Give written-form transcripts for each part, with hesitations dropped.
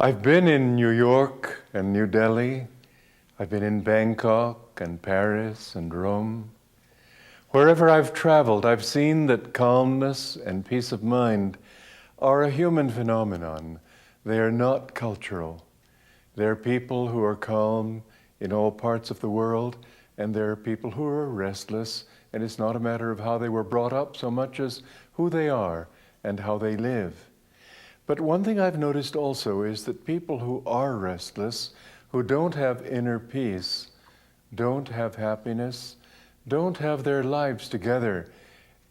I've been in New York and New Delhi. I've been in Bangkok and Paris and Rome. Wherever I've traveled, I've seen that calmness and peace of mind are a human phenomenon. They are not cultural. There are people who are calm in all parts of the world, and there are people who are restless, and it's not a matter of how they were brought up so much as who they are and how they live. But one thing I've noticed also is that people who are restless, who don't have inner peace, don't have happiness, don't have their lives together,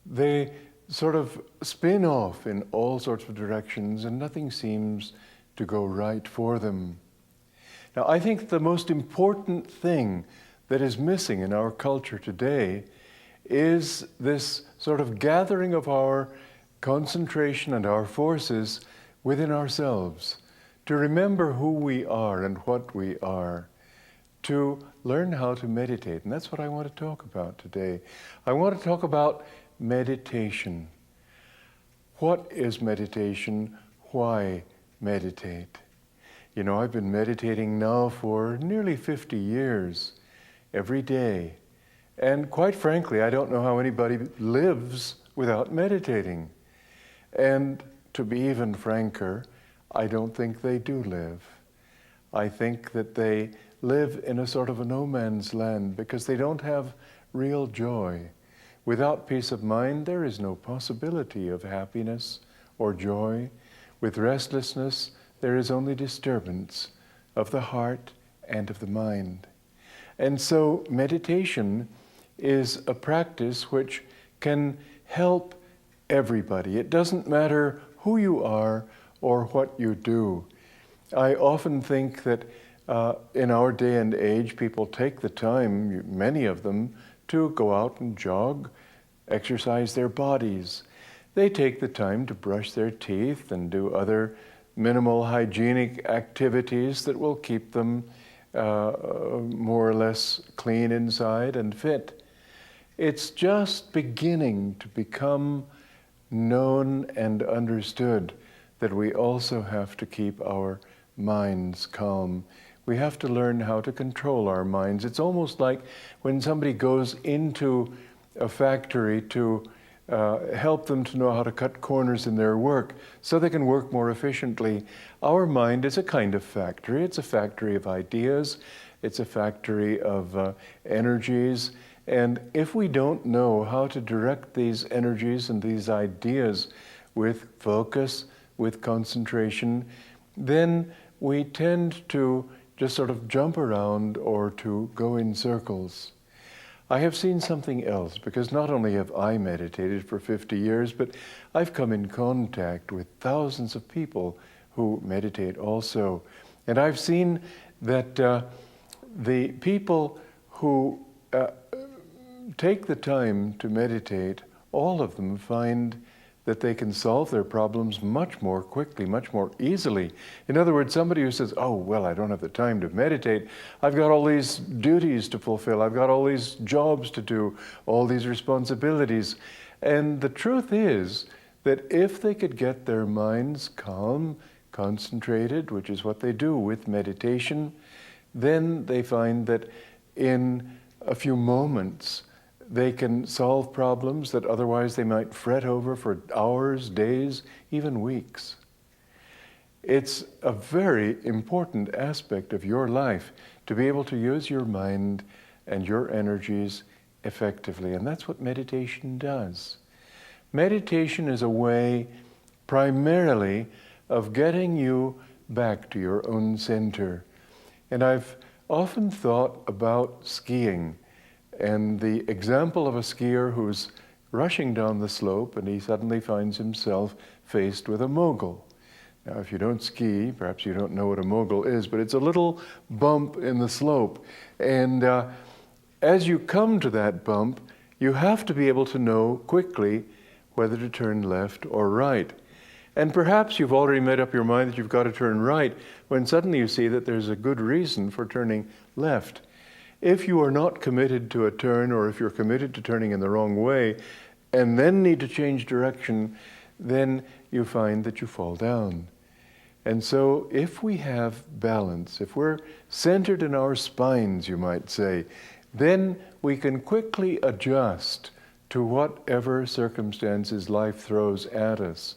they sort of spin off in all sorts of directions and nothing seems to go right for them. Now, I think the most important thing that is missing in our culture today is this sort of gathering of our concentration and our forces within ourselves, to remember who we are and what we are, to learn how to meditate. And that's what I want to talk about today. I want to talk about meditation. What is meditation? Why meditate? You know, I've been meditating now for nearly 50 years, every day. And quite frankly, I don't know how anybody lives without meditating. And to be even franker, I don't think they do live. I think that they live in a sort of a no man's land because they don't have real joy. Without peace of mind, there is no possibility of happiness or joy. With restlessness, there is only disturbance of the heart and of the mind. And so meditation is a practice which can help everybody. It doesn't matter who you are or what you do. I often think that in our day and age, people take the time, many of them, to go out and jog, exercise their bodies. They take the time to brush their teeth and do other minimal hygienic activities that will keep them more or less clean inside and fit. It's just beginning to become known and understood that we also have to keep our minds calm. We have to learn how to control our minds. It's almost like when somebody goes into a factory to help them to know how to cut corners in their work so they can work more efficiently. Our mind is a kind of factory. It's a factory of ideas. It's a factory of energies. And if we don't know how to direct these energies and these ideas with focus, with concentration, then we tend to just sort of jump around or to go in circles. I have seen something else, because not only have I meditated for 50 years, but I've come in contact with thousands of people who meditate also. And I've seen that the people who take the time to meditate, all of them find that they can solve their problems much more quickly, much more easily. In other words, somebody who says, oh, well, I don't have the time to meditate. I've got all these duties to fulfill. I've got all these jobs to do, all these responsibilities. And the truth is that if they could get their minds calm, concentrated, which is what they do with meditation, then they find that in a few moments, they can solve problems that otherwise they might fret over for hours, days, even weeks. It's a very important aspect of your life to be able to use your mind and your energies effectively, and that's what meditation does. Meditation is a way primarily of getting you back to your own center. And I've often thought about skiing and the example of a skier who's rushing down the slope and he suddenly finds himself faced with a mogul. Now, if you don't ski, perhaps you don't know what a mogul is, but it's a little bump in the slope. And as you come to that bump, you have to be able to know quickly whether to turn left or right. And perhaps you've already made up your mind that you've got to turn right when suddenly you see that there's a good reason for turning left. If you are not committed to a turn, or if you're committed to turning in the wrong way and then need to change direction, then you find that you fall down. And so if we have balance, if we're centered in our spines, you might say, then we can quickly adjust to whatever circumstances life throws at us.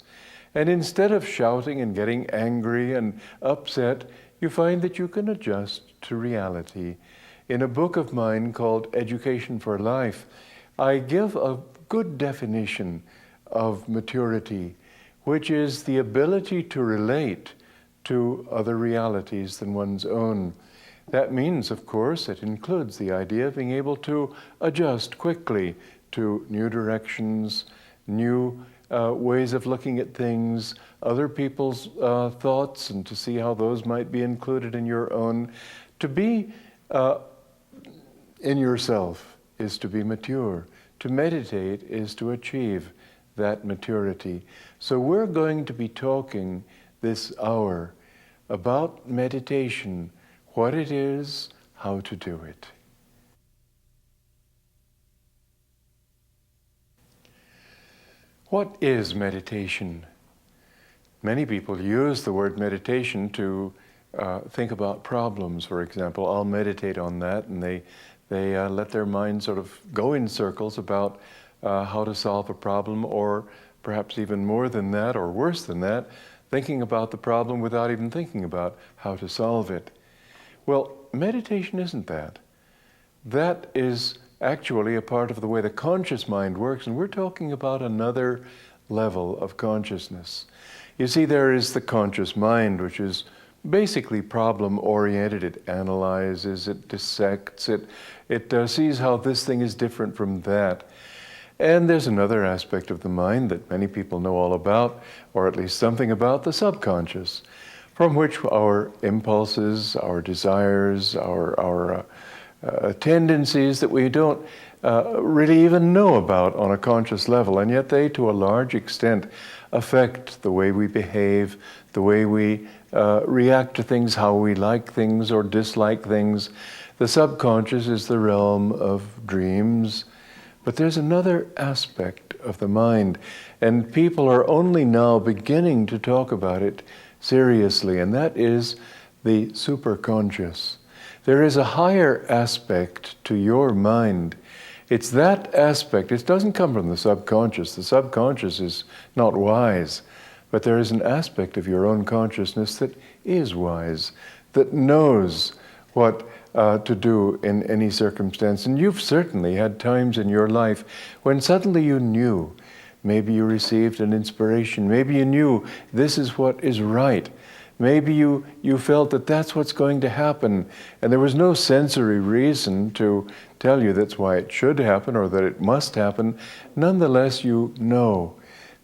And instead of shouting and getting angry and upset, you find that you can adjust to reality. In a book of mine called Education for Life, I give a good definition of maturity, which is the ability to relate to other realities than one's own. That means, of course, it includes the idea of being able to adjust quickly to new directions, new ways of looking at things, other people's thoughts, and to see how those might be included in your own. To be in yourself is to be mature. To meditate is to achieve that maturity. So we're going to be talking this hour about meditation, what it is, how to do it. What is meditation? Many people use the word meditation to think about problems, for example. I'll meditate on that, and they let their mind sort of go in circles about how to solve a problem, or perhaps even more than that, or worse than that, thinking about the problem without even thinking about how to solve it. Well, meditation isn't that. That is actually a part of the way the conscious mind works, and we're talking about another level of consciousness. You see, there is the conscious mind, which is basically problem-oriented. It analyzes, it dissects, it sees how this thing is different from that. And there's another aspect of the mind that many people know all about, or at least something about, the subconscious, from which our impulses, our desires, our tendencies that we don't really even know about on a conscious level, and yet they, to a large extent, affect the way we behave, the way we react to things, how we like things or dislike things. The subconscious is the realm of dreams, but there's another aspect of the mind, and people are only now beginning to talk about it seriously, and that is the superconscious. There is a higher aspect to your mind. It's that aspect. It doesn't come from the subconscious. The subconscious is not wise, but there is an aspect of your own consciousness that is wise, that knows what to do in any circumstance. And you've certainly had times in your life when suddenly you knew. Maybe you received an inspiration. Maybe you knew this is what is right. Maybe you felt that that's what's going to happen, and there was no sensory reason to tell you that's why it should happen or that it must happen. Nonetheless, you know.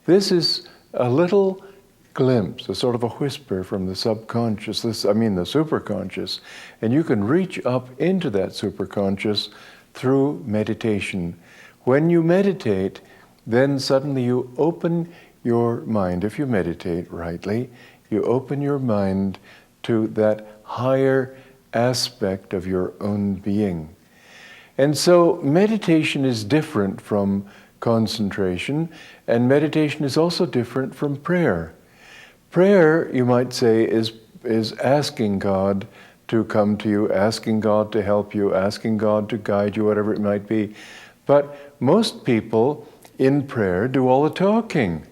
This is a little glimpse, a sort of a whisper from the subconscious, the superconscious, and you can reach up into that superconscious through meditation. When you meditate, then suddenly you open your mind. If you meditate rightly, you open your mind to that higher aspect of your own being. And so meditation is different from concentration, and meditation is also different from prayer. Prayer, you might say, is asking God to come to you, asking God to help you, asking God to guide you, whatever it might be. But most people in prayer do all the talking.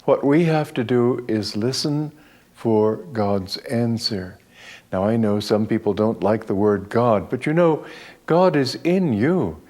What we have to do is listen for God's answer. Now, I know some people don't like the word God, but you know, God is in you,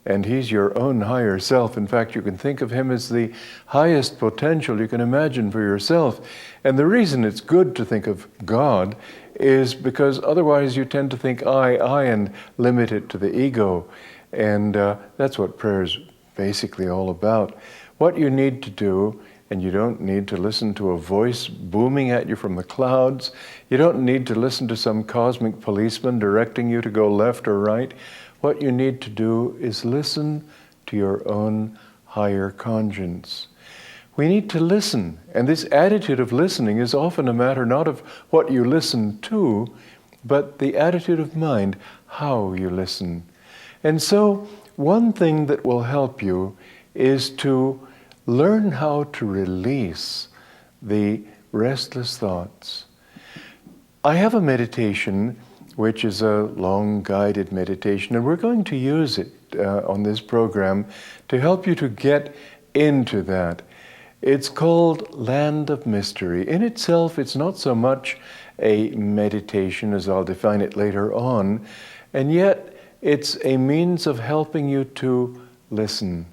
and He's your own higher self. In fact, you can think of Him as the highest potential you can imagine for yourself. And the reason it's good to think of God is because otherwise you tend to think I, and limit it to the ego. And that's what prayer is basically all about. What you need to do, and you don't need to listen to a voice booming at you from the clouds. You don't need to listen to some cosmic policeman directing you to go left or right. What you need to do is listen to your own higher conscience. We need to listen, and this attitude of listening is often a matter not of what you listen to, but the attitude of mind, how you listen. And so, one thing that will help you is to learn how to release the restless thoughts. I have a meditation which is a long guided meditation, and we're going to use it on this program to help you to get into that. It's called Land of Mystery. In itself, it's not so much a meditation as I'll define it later on, and yet it's a means of helping you to listen,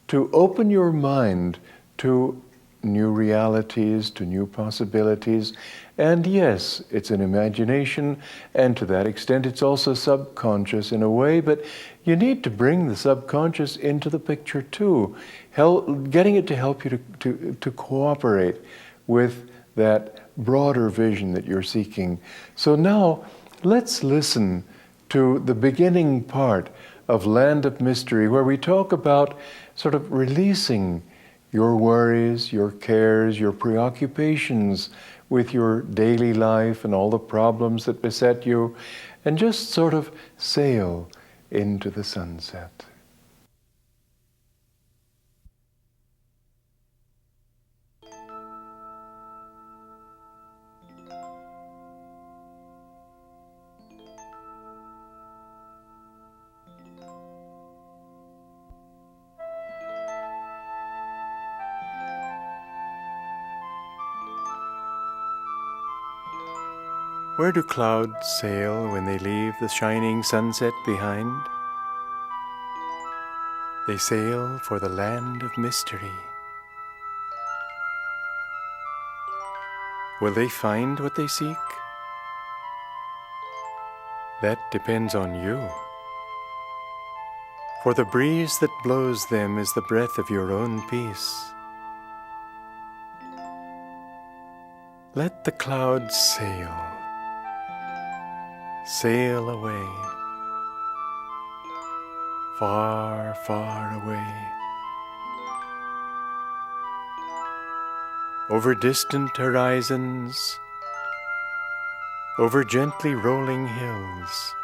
to open your mind to new realities, to new possibilities. And yes, it's an imagination, and to that extent it's also subconscious in a way, but you need to bring the subconscious into the picture too, getting it to help you to cooperate with that broader vision that you're seeking. So now, let's listen to the beginning part of Land of Mystery, where we talk about sort of releasing your worries, your cares, your preoccupations with your daily life and all the problems that beset you, and just sort of sail into the sunset. Where do clouds sail when they leave the shining sunset behind? They sail for the land of mystery. Will they find what they seek? That depends on you. For the breeze that blows them is the breath of your own peace. Let the clouds sail. Sail away, far, far away, over distant horizons, over gently rolling hills,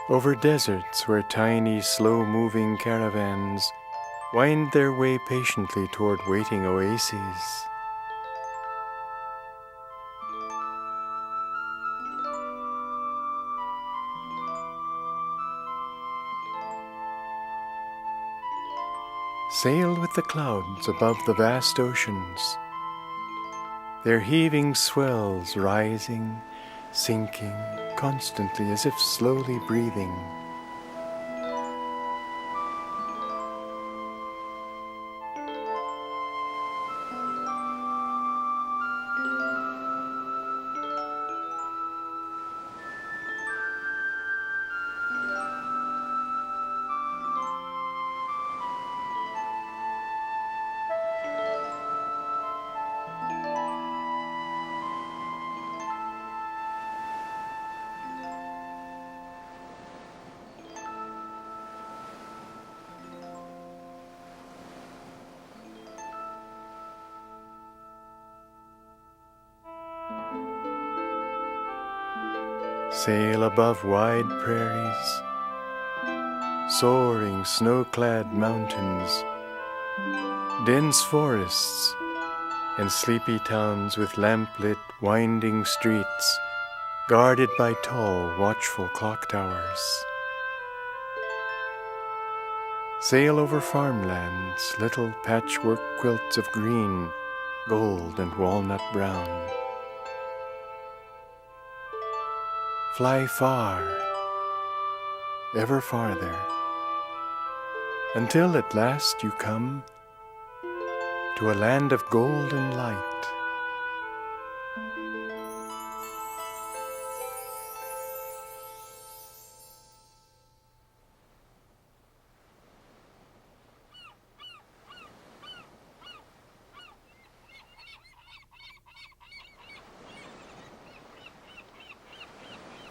over deserts where tiny, slow-moving caravans wind their way patiently toward waiting oases. Sail with the clouds above the vast oceans, their heaving swells rising, sinking, constantly as if slowly breathing. Sail above wide prairies, soaring snow-clad mountains, dense forests, and sleepy towns with lamp-lit, winding streets, guarded by tall, watchful clock towers. Sail over farmlands, little patchwork quilts of green, gold, and walnut brown. Fly far, ever farther, until at last you come to a land of golden light.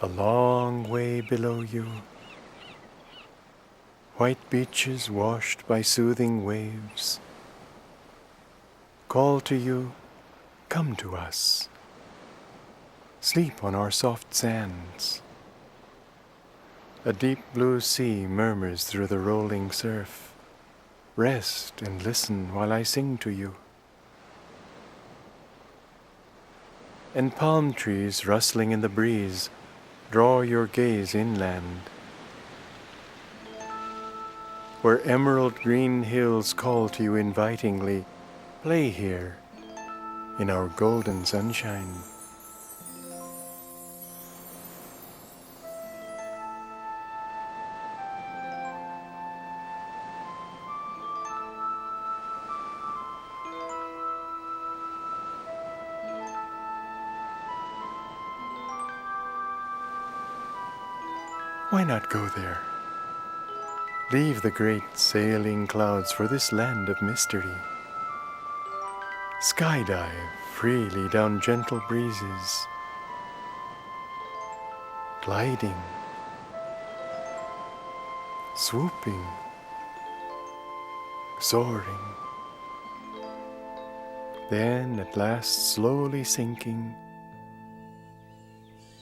A long way below you, white beaches washed by soothing waves, call to you, come to us, sleep on our soft sands. A deep blue sea murmurs through the rolling surf. Rest and listen while I sing to you. and palm trees rustling in the breeze draw your gaze inland, where emerald green hills call to you invitingly. Play here in our golden sunshine. Why not go there? Leave the great sailing clouds for this land of mystery. Skydive freely down gentle breezes, gliding, swooping, soaring, then at last slowly sinking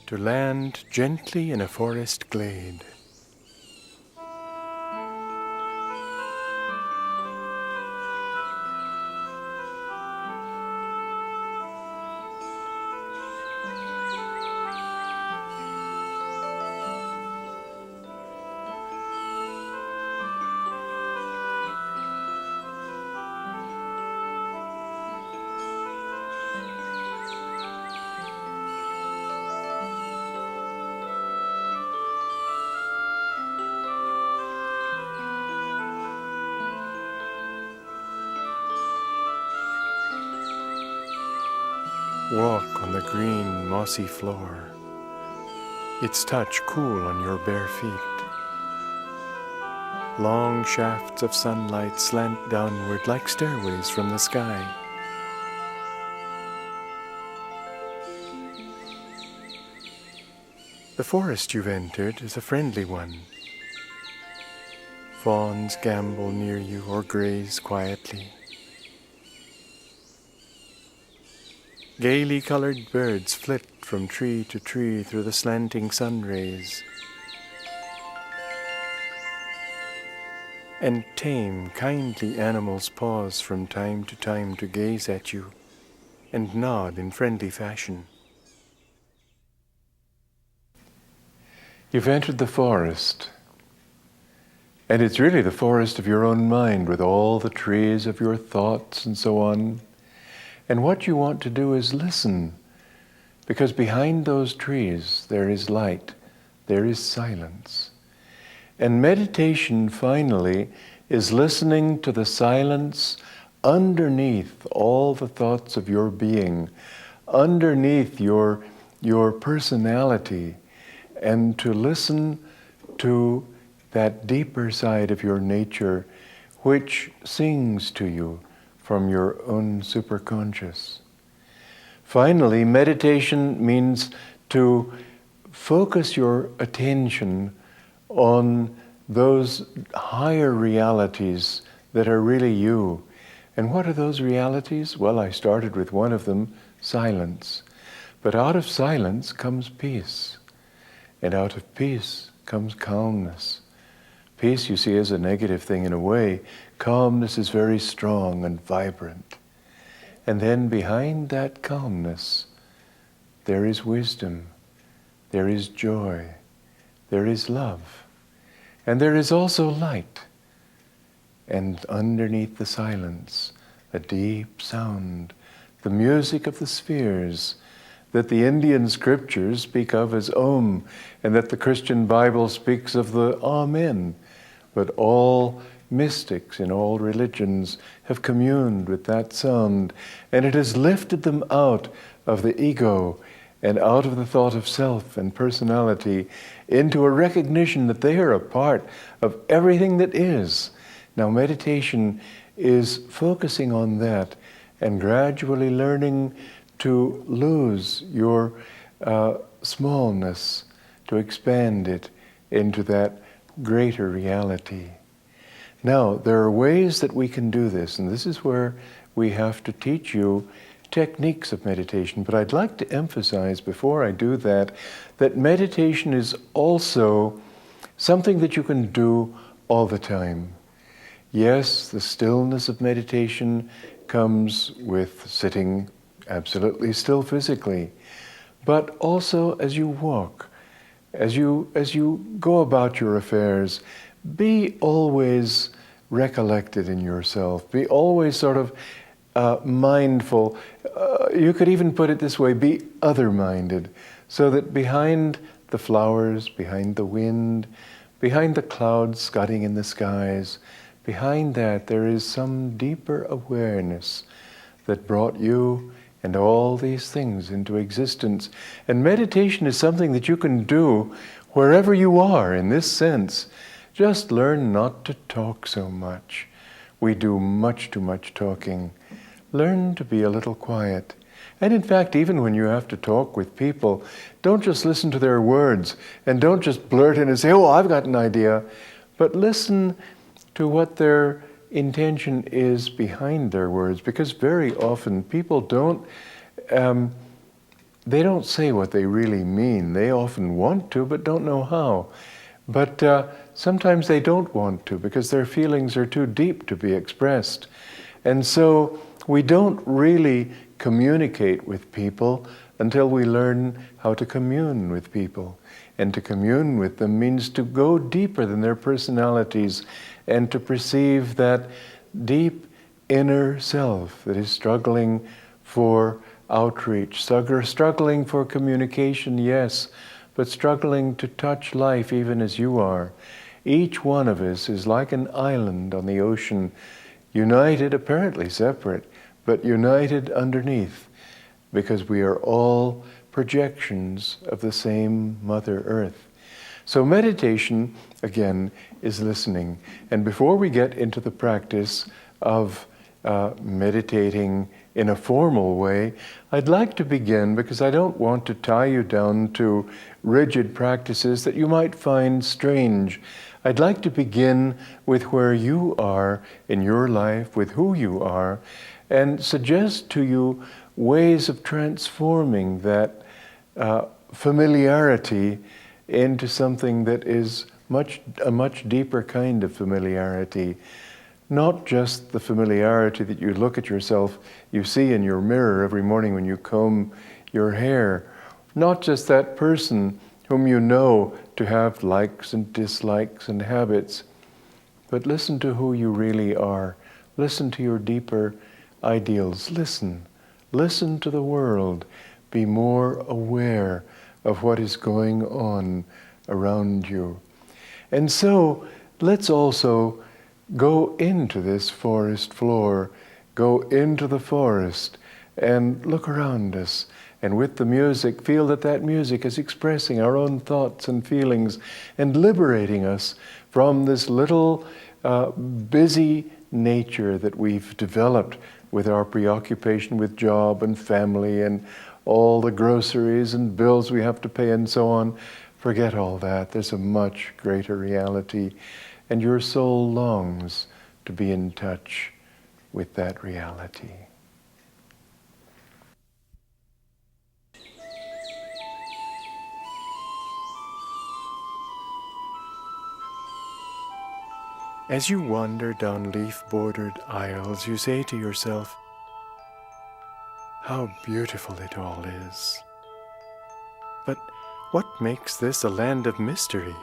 to land gently in a forest glade. Walk on the green, mossy floor, its touch cool on your bare feet. Long shafts of sunlight slant downward like stairways from the sky. The forest you've entered is a friendly one. Fawns gambol near you or graze quietly. Gaily colored birds flit from tree to tree through the slanting sun rays. And tame, kindly animals pause from time to time to gaze at you and nod in friendly fashion. You've entered the forest, and it's really the forest of your own mind with all the trees of your thoughts and so on. And what you want to do is listen, because behind those trees there is light, there is silence. And meditation finally is listening to the silence underneath all the thoughts of your being, underneath your personality, and to listen to that deeper side of your nature which sings to you from your own superconscious. Finally, meditation means to focus your attention on those higher realities that are really you. And what are those realities? Well, I started with one of them, silence. But out of silence comes peace. And out of peace comes calmness. Peace, you see, is a negative thing in a way. Calmness is very strong and vibrant. And then behind that calmness, there is wisdom, there is joy, there is love, and there is also light. And underneath the silence, a deep sound, the music of the spheres that the Indian scriptures speak of as Om, and that the Christian Bible speaks of the Amen. But all mystics in all religions have communed with that sound, and it has lifted them out of the ego and out of the thought of self and personality into a recognition that they are a part of everything that is. Now, meditation is focusing on that and gradually learning to lose your smallness, to expand it into that greater reality. Now, there are ways that we can do this, and this is where we have to teach you techniques of meditation. But I'd like to emphasize before I do that, that meditation is also something that you can do all the time. Yes, the stillness of meditation comes with sitting absolutely still physically, but also as you walk, as you go about your affairs, be always recollected in yourself. Be always sort of mindful. You could even put it this way, be other-minded, so that behind the flowers, behind the wind, behind the clouds scudding in the skies, behind that there is some deeper awareness that brought you and all these things into existence. And meditation is something that you can do wherever you are in this sense. Just learn not to talk so much. We do much too much talking. Learn to be a little quiet. And in fact, even when you have to talk with people, don't just listen to their words and don't just blurt in and say, oh, I've got an idea, but listen to what their intention is behind their words, because very often people they don't say what they really mean. They often want to, but don't know how. But sometimes they don't want to because their feelings are too deep to be expressed. And so we don't really communicate with people until we learn how to commune with people. And to commune with them means to go deeper than their personalities and to perceive that deep inner self that is struggling for outreach, struggling for communication, yes, but struggling to touch life even as you are. Each one of us is like an island on the ocean, united, apparently separate, but united underneath, because we are all projections of the same Mother Earth. So meditation, again, is listening. And before we get into the practice of meditating in a formal way, I'd like to begin, because I don't want to tie you down to rigid practices that you might find strange. I'd like to begin with where you are in your life, with who you are, and suggest to you ways of transforming that familiarity into something that is a much deeper kind of familiarity. Not just the familiarity that you look at yourself, you see in your mirror every morning when you comb your hair. Not just that person whom you know to have likes and dislikes and habits, but listen to who you really are. Listen to your deeper ideals. Listen to the world. Be more aware of what is going on around you. And so let's also go into this forest floor, go into the forest and look around us. And with the music, feel that music is expressing our own thoughts and feelings and liberating us from this little busy nature that we've developed with our preoccupation with job and family and all the groceries and bills we have to pay and so on. Forget all that. There's a much greater reality. And your soul longs to be in touch with that reality. As you wander down leaf-bordered aisles, you say to yourself, how beautiful it all is. But what makes this a land of mystery?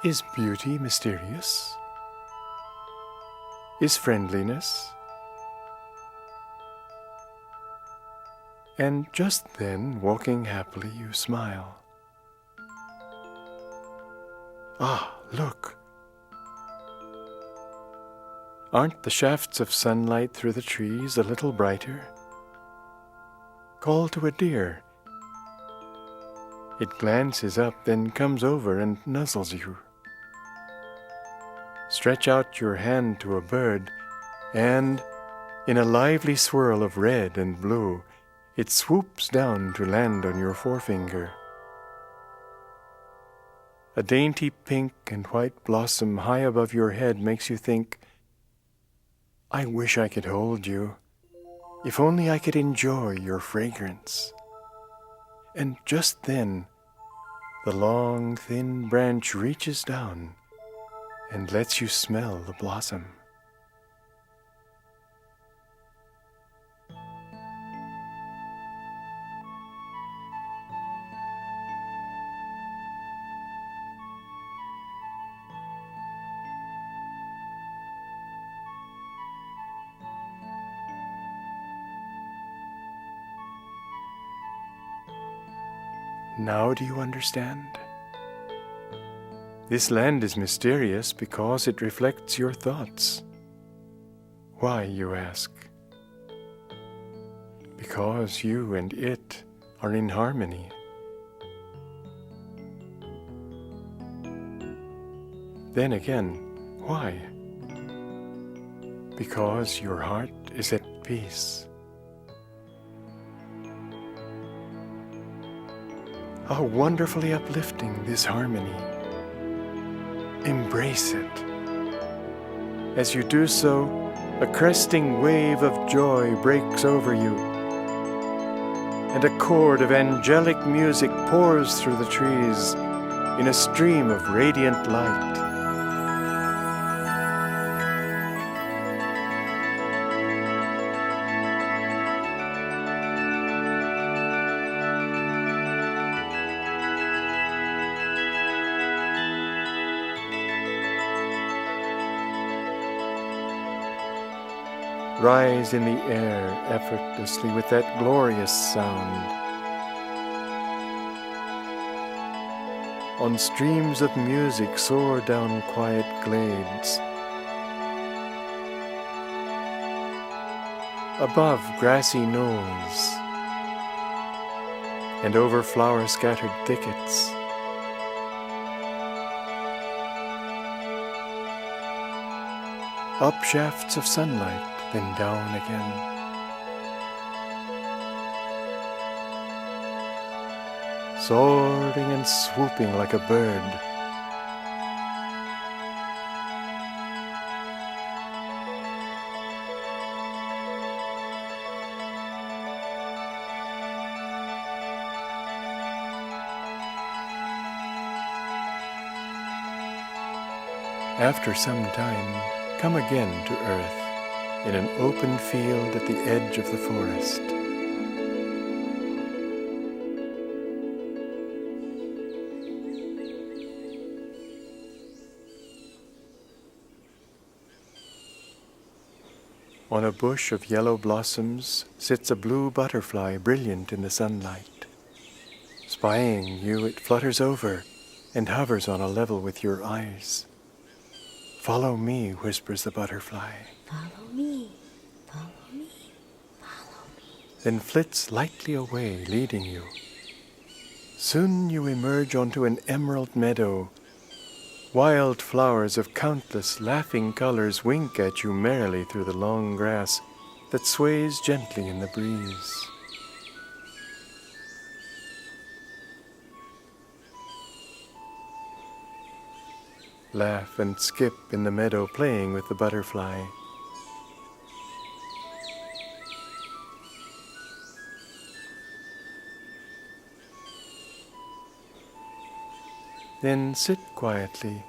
Is beauty mysterious? Is friendliness? And just then, walking happily, you smile. Ah, look! Aren't the shafts of sunlight through the trees a little brighter? Call to a deer. It glances up, then comes over and nuzzles you. Stretch out your hand to a bird, and in a lively swirl of red and blue, it swoops down to land on your forefinger. A dainty pink and white blossom high above your head makes you think, I wish I could hold you, if only I could enjoy your fragrance. And just then, the long, thin branch reaches down and lets you smell the blossom. Now do you understand? This land is mysterious because it reflects your thoughts. Why, you ask? Because you and it are in harmony. Then again, why? Because your heart is at peace. How wonderfully uplifting this harmony. Embrace it. As you do so, a cresting wave of joy breaks over you, and a chord of angelic music pours through the trees in a stream of radiant light. Rise in the air effortlessly with that glorious sound. On streams of music soar down quiet glades. Above grassy knolls and over flower-scattered thickets. Up shafts of sunlight, then down again. Soaring and swooping like a bird. After some time, come again to earth. In an open field at the edge of the forest. On a bush of yellow blossoms sits a blue butterfly brilliant in the sunlight. Spying you, it flutters over and hovers on a level with your eyes. Follow me, whispers the butterfly. Follow me, follow me, follow me. Then flits lightly away, leading you. Soon you emerge onto an emerald meadow. Wild flowers of countless laughing colors wink at you merrily through the long grass that sways gently in the breeze. Laugh and skip in the meadow, playing with the butterfly. Then sit quietly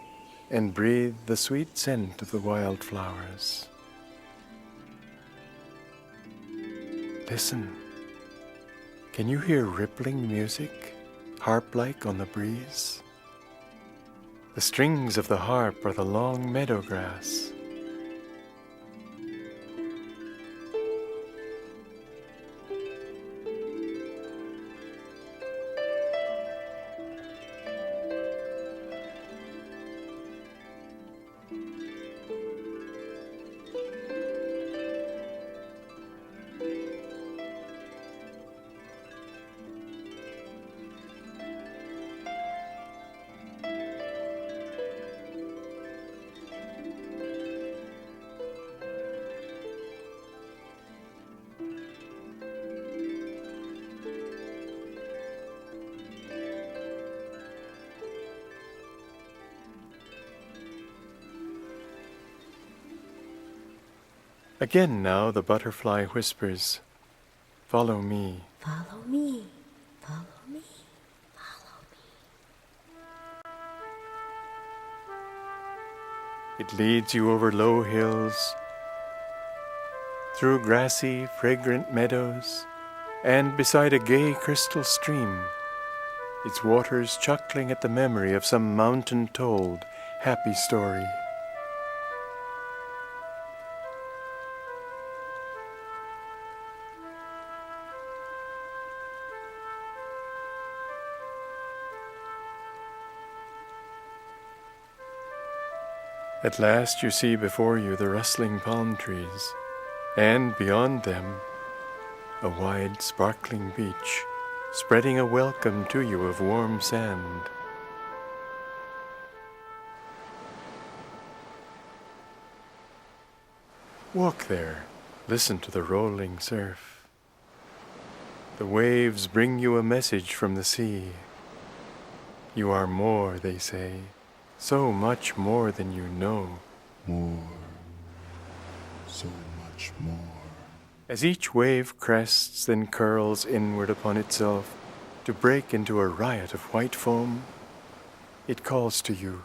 and breathe the sweet scent of the wildflowers. Listen. Can you hear rippling music, harp-like on the breeze? The strings of the harp are the long meadow grass. Again now the butterfly whispers, "Follow me." Follow me, follow me, follow me. It leads you over low hills, through grassy, fragrant meadows, and beside a gay crystal stream, its waters chuckling at the memory of some mountain-told, happy story. At last you see before you the rustling palm trees, and beyond them, a wide, sparkling beach, spreading a welcome to you of warm sand. Walk there, listen to the rolling surf. The waves bring you a message from the sea. You are more, they say, so much more than you know. More, so much more. As each wave crests, then curls inward upon itself to break into a riot of white foam, it calls to you,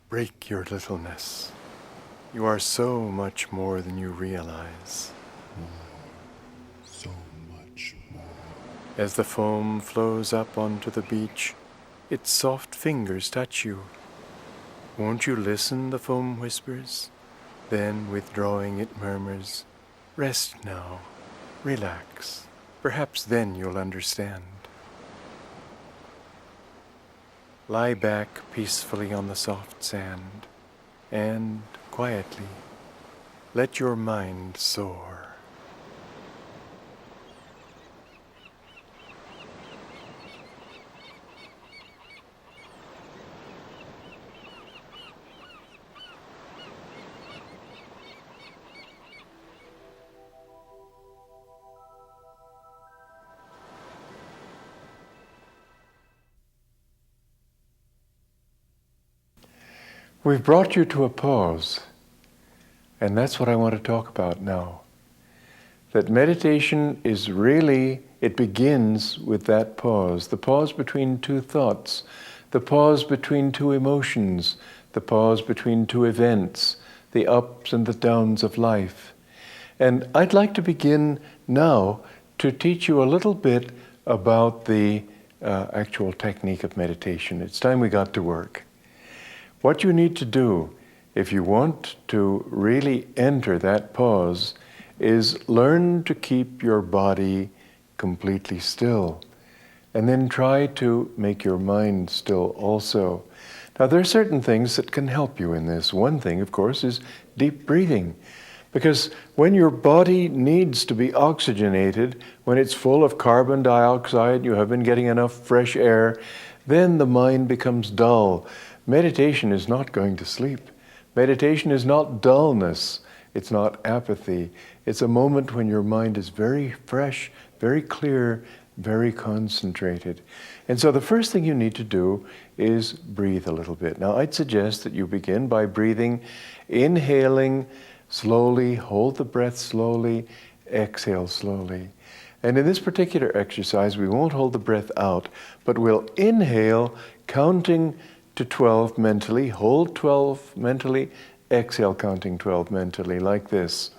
break your littleness. You are so much more than you realize. More, so much more. As the foam flows up onto the beach, its soft fingers touch you. Won't you listen, the foam whispers? Then, withdrawing, it murmurs, rest now, relax. Perhaps then you'll understand. Lie back peacefully on the soft sand, and quietly let your mind soar. We've brought you to a pause, and that's what I want to talk about now. That meditation is really, it begins with that pause, the pause between two thoughts, the pause between two emotions, the pause between two events, the ups and the downs of life. And I'd like to begin now to teach you a little bit about the actual technique of meditation. It's time we got to work. What you need to do, if you want to really enter that pause, is learn to keep your body completely still. And then try to make your mind still also. Now, there are certain things that can help you in this. One thing, of course, is deep breathing. Because when your body needs to be oxygenated, when it's full of carbon dioxide, you haven't been getting enough fresh air, then the mind becomes dull. Meditation is not going to sleep. Meditation is not dullness. It's not apathy. It's a moment when your mind is very fresh, very clear, very concentrated. And so the first thing you need to do is breathe a little bit. Now, I'd suggest that you begin by breathing, inhaling slowly, hold the breath slowly, exhale slowly. And in this particular exercise, we won't hold the breath out, but we'll inhale, counting to 12 mentally, hold 12 mentally, exhale counting 12 mentally, like this.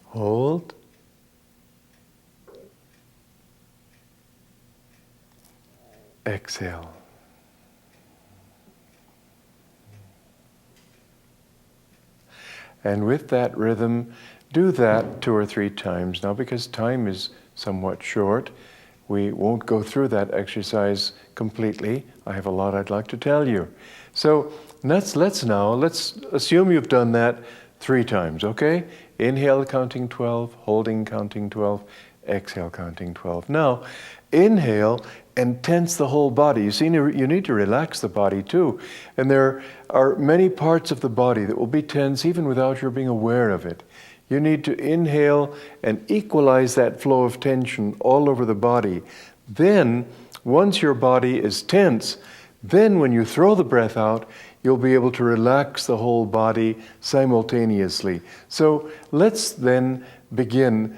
Hold. Exhale. And with that rhythm, do that 2 or 3 times. Now, because time is somewhat short, we won't go through that exercise completely. I have a lot I'd like to tell you. So let's assume you've done that 3 times, okay? Inhale counting 12, holding counting 12, exhale counting 12. Now, inhale and tense the whole body. You see, you need to relax the body too. And there are many parts of the body that will be tense even without your being aware of it. You need to inhale and equalize that flow of tension all over the body. Then, once your body is tense, then when you throw the breath out, you'll be able to relax the whole body simultaneously. So let's then begin.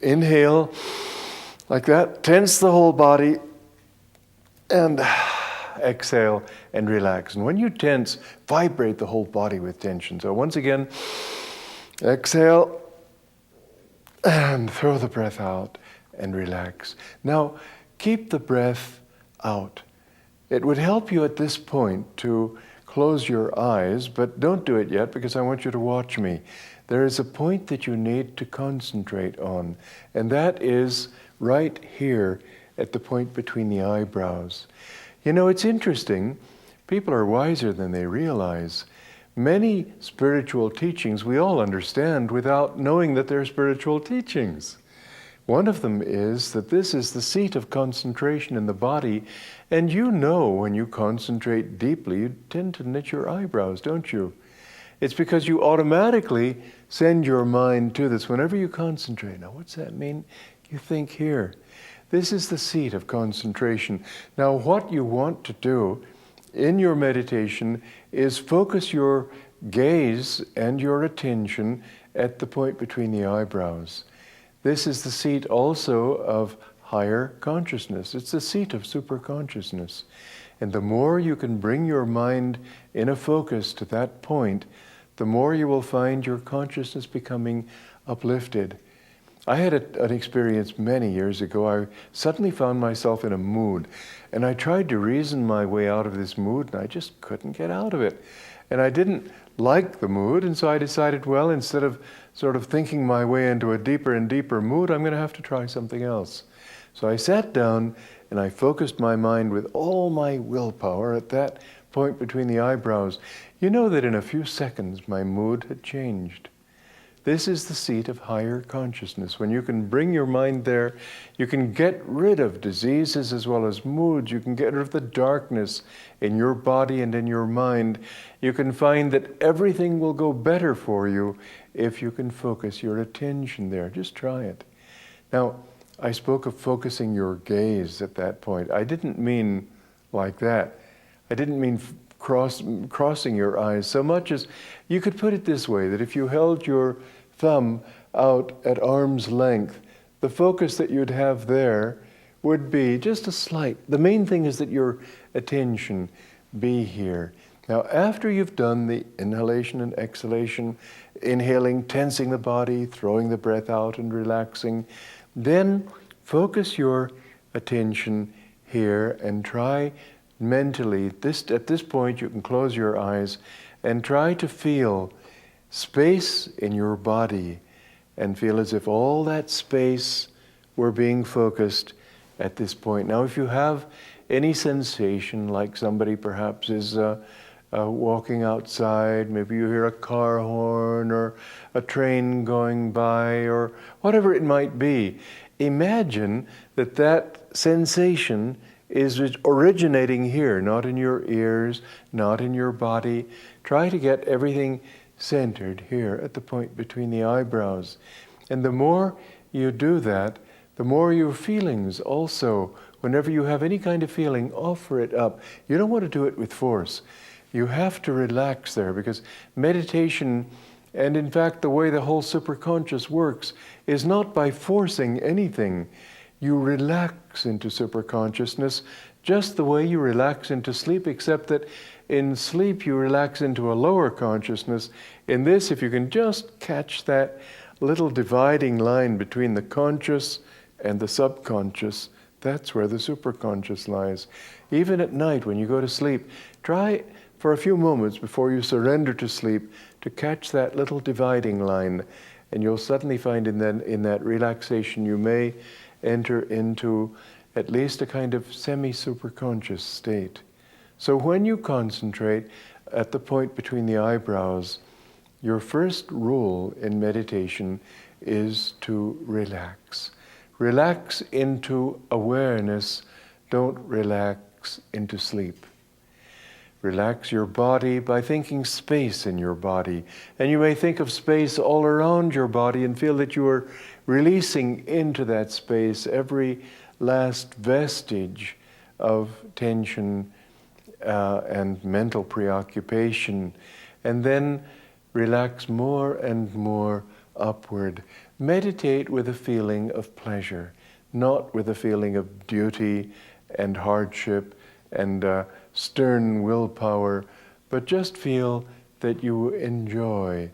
Inhale like that, tense the whole body, and exhale and relax. And when you tense, vibrate the whole body with tension. So once again, exhale and throw the breath out and relax. Now, keep the breath out. It would help you at this point to close your eyes, but don't do it yet because I want you to watch me. There is a point that you need to concentrate on, and that is right here at the point between the eyebrows. You know, it's interesting. People are wiser than they realize. Many spiritual teachings we all understand without knowing that they're spiritual teachings. One of them is that this is the seat of concentration in the body, and you know when you concentrate deeply, you tend to knit your eyebrows, don't you? It's because you automatically send your mind to this whenever you concentrate. Now, what's that mean? You think here. This is the seat of concentration. Now, what you want to do in your meditation is focus your gaze and your attention at the point between the eyebrows. This is the seat also of higher consciousness. It's the seat of superconsciousness. And the more you can bring your mind in a focus to that point, the more you will find your consciousness becoming uplifted. I had an experience many years ago. I suddenly found myself in a mood, and I tried to reason my way out of this mood, and I just couldn't get out of it. And I didn't like the mood, and so I decided, well, instead of sort of thinking my way into a deeper and deeper mood, I'm going to have to try something else. So I sat down, and I focused my mind with all my willpower at that point between the eyebrows. You know that in a few seconds my mood had changed. This is the seat of higher consciousness. When you can bring your mind there, you can get rid of diseases as well as moods. You can get rid of the darkness in your body and in your mind. You can find that everything will go better for you if you can focus your attention there. Just try it. Now, I spoke of focusing your gaze at that point. I didn't mean like that. I didn't mean crossing your eyes so much as you could put it this way, that if you held your thumb out at arm's length, the focus that you'd have there would be just a slight. The main thing is that your attention be here. Now, after you've done the inhalation and exhalation, inhaling, tensing the body, throwing the breath out and relaxing, then focus your attention here and try mentally, at this point you can close your eyes and try to feel space in your body and feel as if all that space were being focused at this point. Now, if you have any sensation, like somebody perhaps is walking outside, maybe you hear a car horn or a train going by or whatever it might be, imagine that that sensation is originating here, not in your ears, not in your body. Try to get everything centered here at the point between the eyebrows. And the more you do that, the more your feelings also, whenever you have any kind of feeling, offer it up. You don't want to do it with force. You have to relax there, because meditation, and in fact the way the whole superconscious works, is not by forcing anything. You relax into superconsciousness just the way you relax into sleep, except that in sleep you relax into a lower consciousness. In this, if you can just catch that little dividing line between the conscious and the subconscious, that's where the superconscious lies. Even at night when you go to sleep, try for a few moments before you surrender to sleep to catch that little dividing line, and you'll suddenly find in that relaxation you may enter into at least a kind of semi-superconscious state. So when you concentrate at the point between the eyebrows, your first rule in meditation is to relax. Relax into awareness, don't relax into sleep. Relax your body by thinking space in your body. And you may think of space all around your body and feel that you are releasing into that space every last vestige of tension and mental preoccupation. And then relax more and more upward. Meditate with a feeling of pleasure, not with a feeling of duty and hardship and stern willpower, but just feel that you enjoy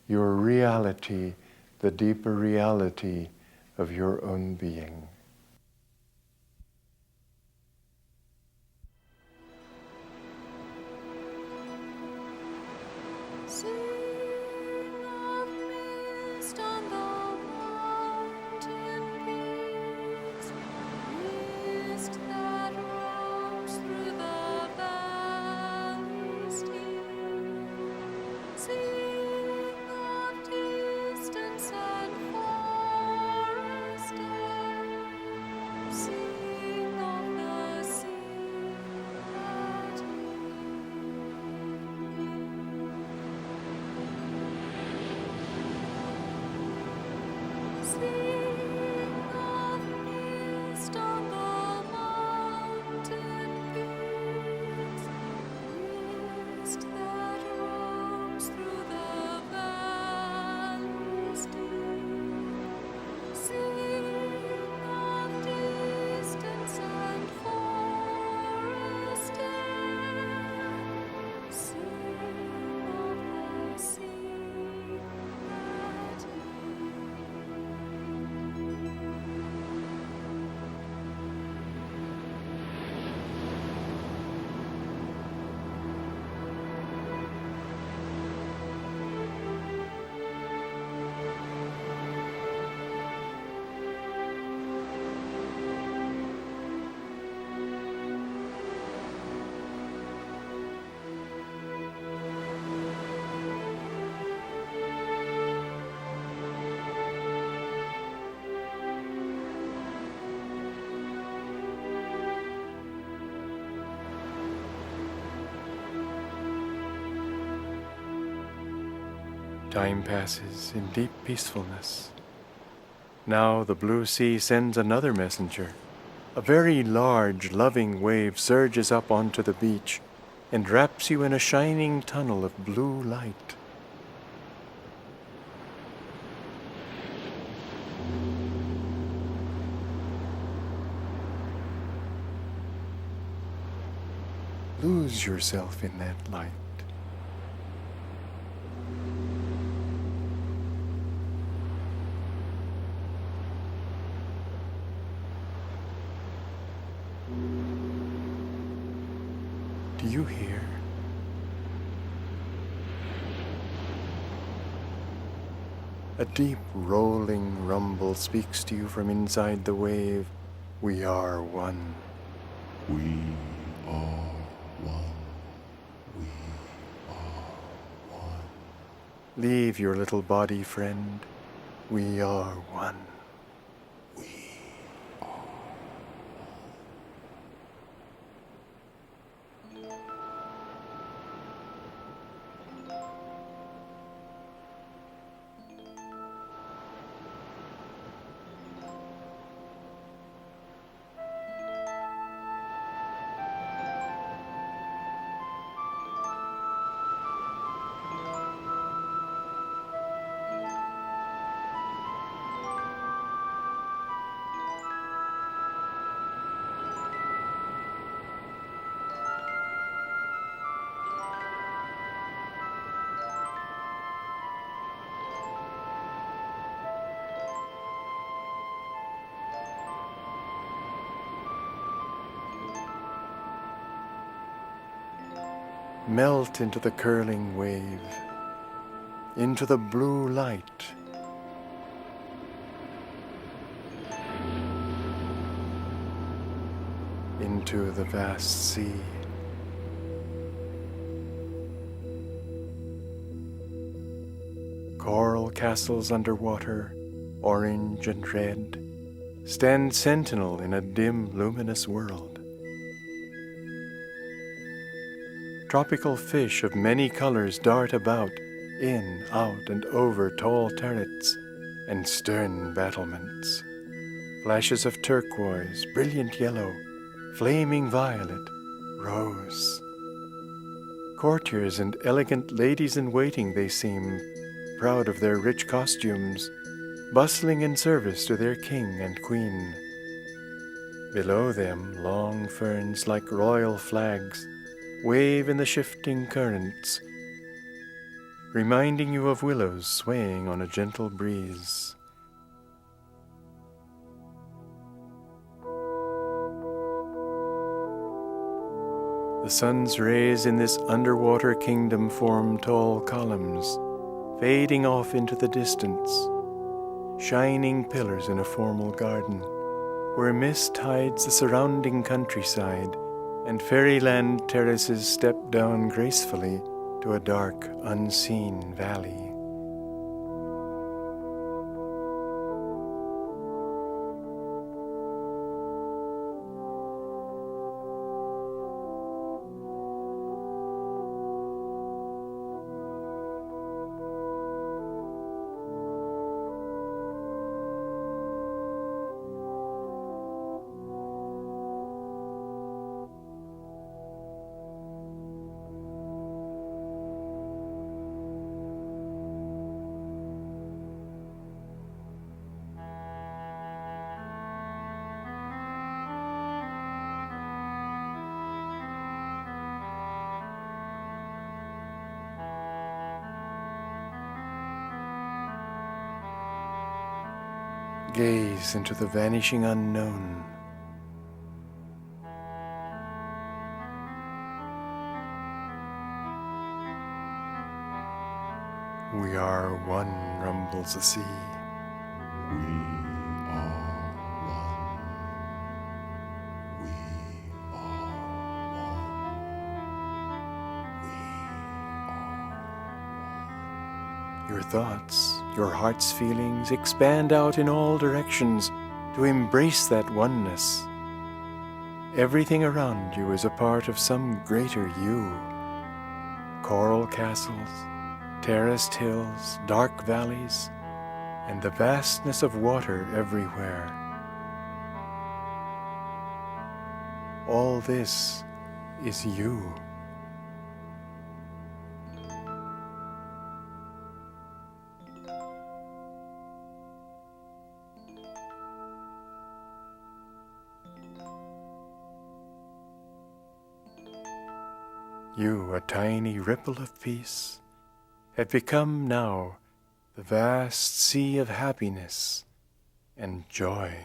your reality, the deeper reality of your own being. Sing of mist on the mountain peaks, Time passes in deep peacefulness. Now the blue sea sends another messenger. A very large, loving wave surges up onto the beach and wraps you in a shining tunnel of blue light. Lose yourself in that light. Do you hear? A deep rolling rumble speaks to you from inside the wave. We are one. We are one. We are one. Leave your little body, friend. We are one. Melt into the curling wave, into the blue light. Into the vast sea. Coral castles underwater, orange and red, stand sentinel in a dim, luminous world. Tropical fish of many colors dart about, in, out, and over tall turrets and stern battlements. Flashes of turquoise, brilliant yellow, flaming violet, rose. Courtiers and elegant ladies-in-waiting they seem, proud of their rich costumes, bustling in service to their king and queen. Below them, long ferns like royal flags wave in the shifting currents, reminding you of willows swaying on a gentle breeze. The sun's rays in this underwater kingdom form tall columns, fading off into the distance, shining pillars in a formal garden, where mist hides the surrounding countryside and fairyland terraces step down gracefully to a dark, unseen valley. Gaze into the vanishing unknown. We are one, rumbles the sea. We are one. We are one. Your thoughts, your heart's feelings expand out in all directions to embrace that oneness. Everything around you is a part of some greater you. Coral castles, terraced hills, dark valleys, and the vastness of water everywhere. All this is you. You, a tiny ripple of peace, have become now the vast sea of happiness and joy.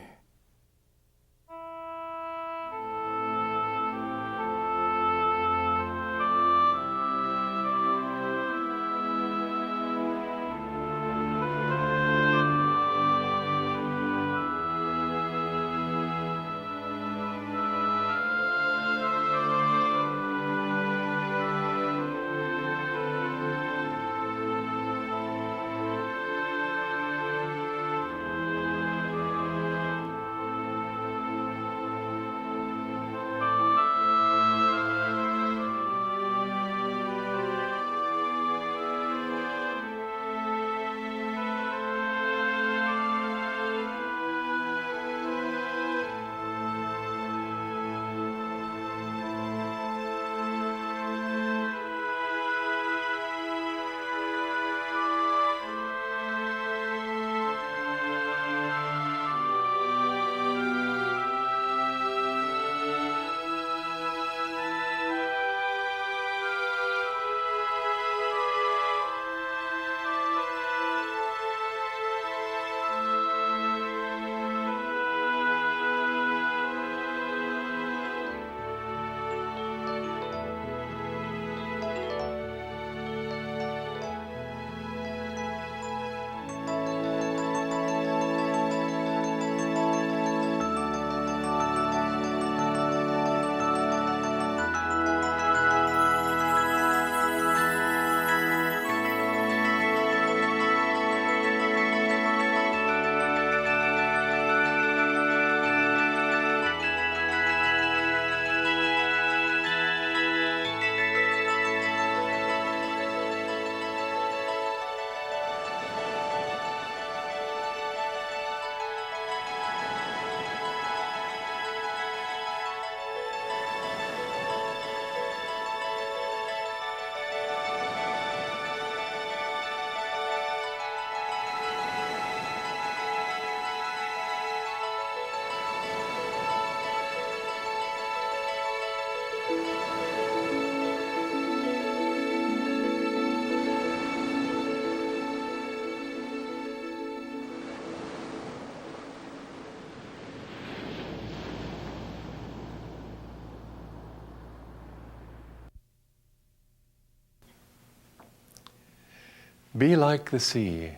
Be like the sea.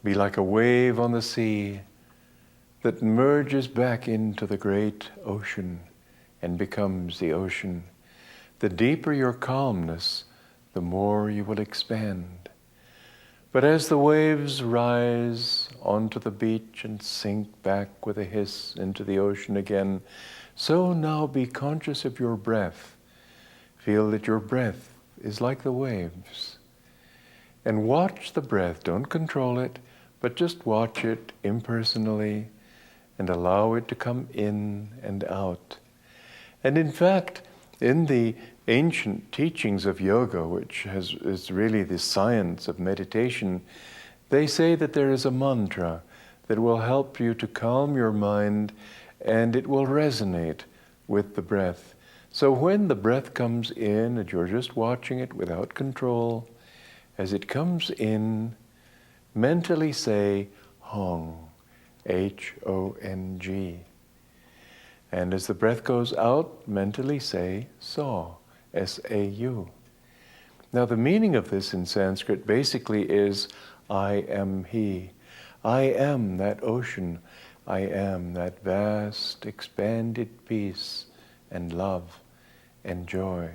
Be like a wave on the sea that merges back into the great ocean and becomes the ocean. The deeper your calmness, the more you will expand. But as the waves rise onto the beach and sink back with a hiss into the ocean again, so now be conscious of your breath. Feel that your breath is like the waves. And watch the breath. Don't control it, but just watch it impersonally and allow it to come in and out. And in fact, in the ancient teachings of yoga, which is really the science of meditation, they say that there is a mantra that will help you to calm your mind, and it will resonate with the breath. So when the breath comes in and you're just watching it without control, as it comes in, mentally say Hong, H-O-N-G. And as the breath goes out, mentally say Saw, S-A-U. Now the meaning of this in Sanskrit basically is I am He. I am that ocean. I am that vast, expanded peace and love and joy.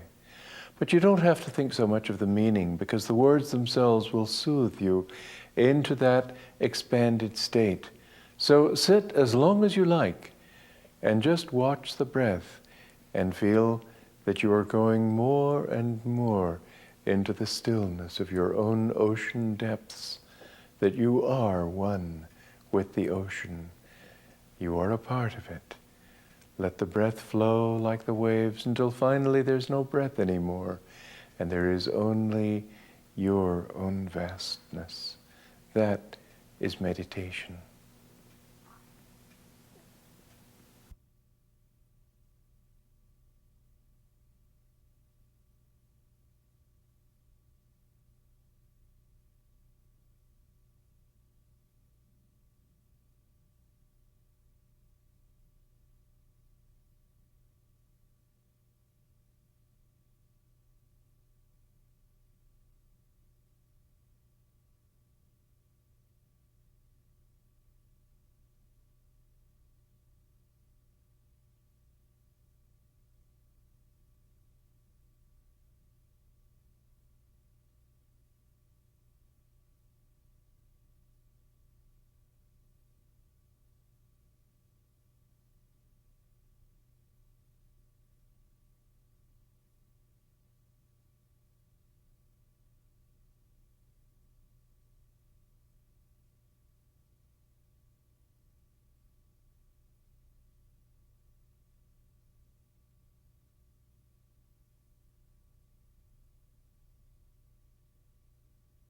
But you don't have to think so much of the meaning, because the words themselves will soothe you into that expanded state. So sit as long as you like and just watch the breath and feel that you are going more and more into the stillness of your own ocean depths, that you are one with the ocean. You are a part of it. Let the breath flow like the waves until finally there's no breath anymore, and there is only your own vastness. That is meditation.